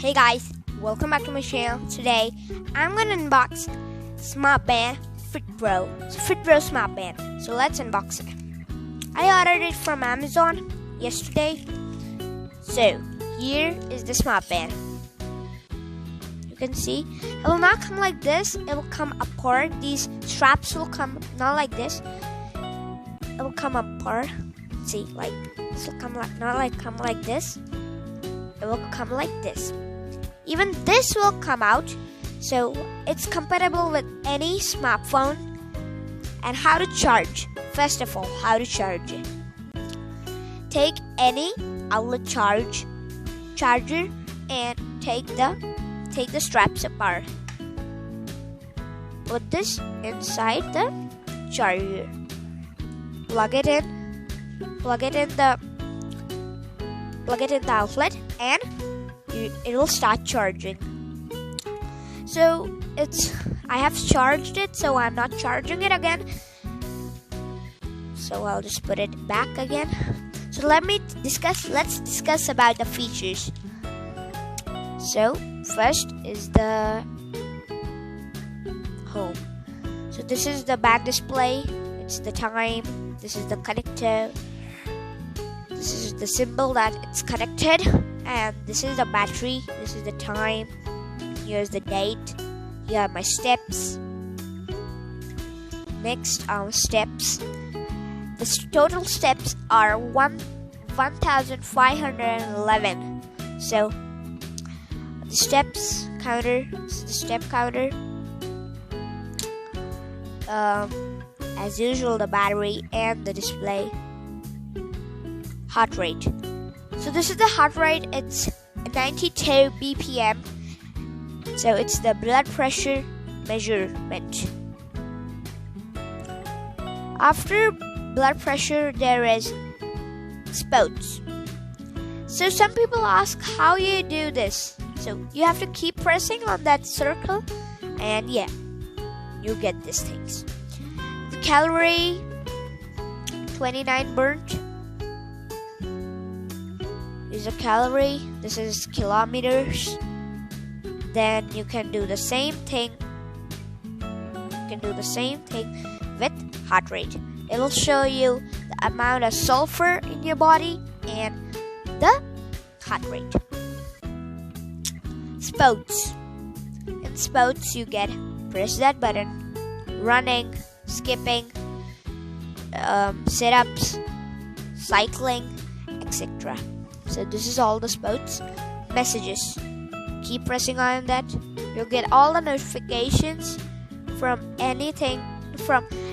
Hey guys, welcome back to my channel. Today, I'm gonna unbox Smart Band Fitpro. It's a Fitpro Smart Band. So let's unbox it. I ordered it from Amazon yesterday. So here is the Smart Band. You can see it will not come like this. It will come apart. These straps will come not like this. It will come apart. See, like this will come like come like this. It will come like this. Even this will come out, so it's compatible with any smartphone. And how to charge? First of all, how to charge it? Take any outlet charger and take the straps apart. Put this inside the charger. Plug it in the outlet, and it will start charging. So I have charged it, so I'm not charging it again. So I'll just put it back again. So let's discuss about the features. So first is the home. So this is the band display. It's the time. This is the connector. This is the symbol that it's connected, and this is the battery. This is the time. Here's the date. Here are my steps. Next, our steps. The total steps are 1,511. So the steps counter. This is the step counter. As usual, the battery and the display. Heart rate. So this is the heart rate. It's 92 BPM. So it's the blood pressure measurement. After blood pressure, there is spots. So some people ask how you do this. So you have to keep pressing on that circle, and yeah, you get these things. The calorie, 29 burnt. Is a calorie. This is kilometers. Then you can do the same thing. With heart rate. It will show you the amount of sulfur in your body and the heart rate. Sports. In sports, you get press that button, running, skipping, sit-ups, cycling, etc. So this is all the sports. Messages. Keep pressing on that. You'll get all the notifications from anything.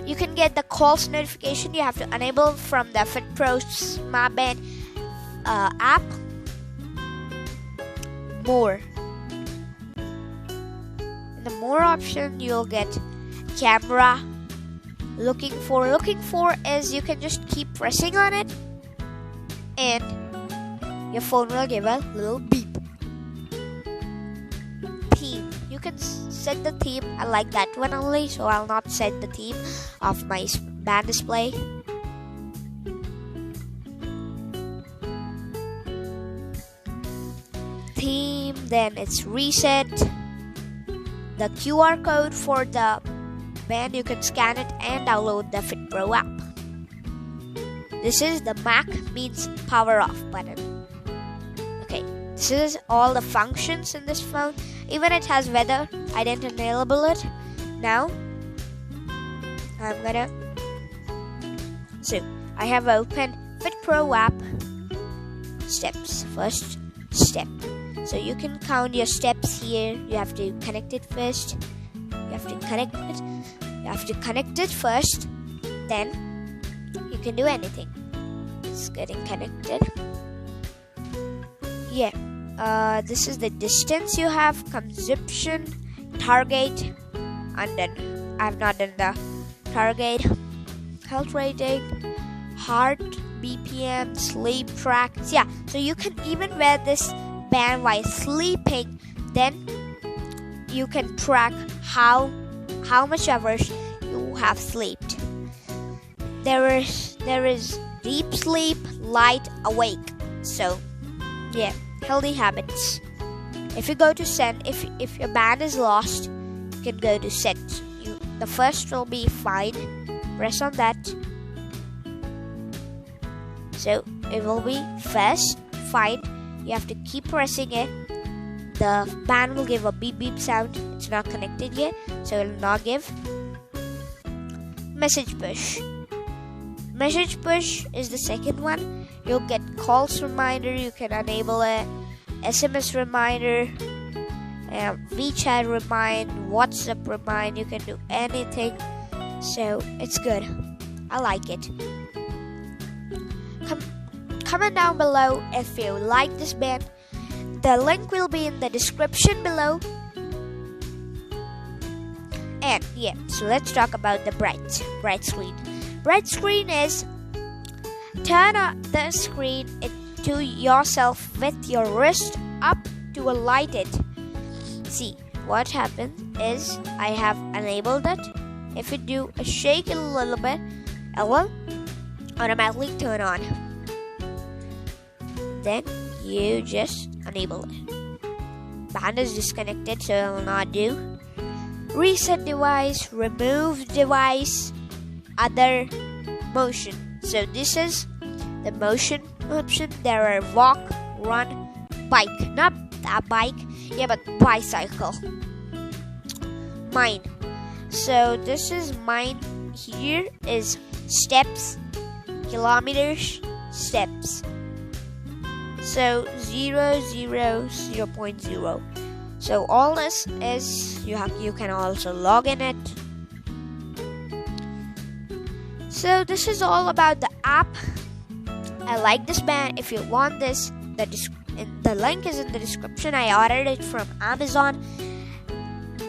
You can get the calls notification. You have to enable from the Fitpro Smart Band app. More. In the more option, you'll get camera. Looking for is you can just keep pressing on it, and your phone will give a little beep. Theme. You can set the theme. I like that one only, so I'll not set the theme of my band display. Theme, then it's reset. The QR code for the band, you can scan it and download the Fitpro app. This is the Mac means power off button. Okay, this is all the functions in this phone. Even it has weather. I didn't enable it. Now I have opened Fitpro app. Steps. First step. So you can count your steps here. You have to connect it first. You have to connect it first. Then you can do anything. It's getting connected. Yeah. This is the distance you have, consumption, target, and then I've not done the target, health rating, heart, BPM, sleep tracks. Yeah, so you can even wear this band while sleeping. Then you can track how much hours you have slept. There is deep sleep, light, awake. So yeah. Healthy habits. If you go to send, if your band is lost, you can go to set. The first will be find. Press on that. So it will be first find. You have to keep pressing it. The band will give a beep beep sound. It's not connected yet, so it will not give. Message push. Message push is the second one. You'll get calls reminder. You can enable a SMS reminder, WeChat remind, WhatsApp remind. You can do anything. So it's good. I like it. Comment down below if you like this band. The link will be in the description below. And yeah, so let's talk about the bright screen. Bright screen is turn on the screen to yourself with your wrist up to a lighted. See, what happened is I have enabled it. If you do a shake it a little bit, it will automatically turn on. Then you just enable it. Band is disconnected, so it will not do. Reset device, remove device, other motion. So this is the motion option. There are walk, run, bike. Not that bike, yeah, but bicycle. Mine. So this is mine. Here is steps, kilometers, steps. So 0, 0, 0.0. So all this is you can also log in it. So this is all about the app. I like this band. If you want this, the link is in the description. I ordered it from Amazon.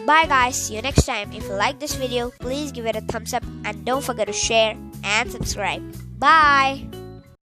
Bye guys, see you next time. If you like this video, please give it a thumbs up and don't forget to share and subscribe. Bye.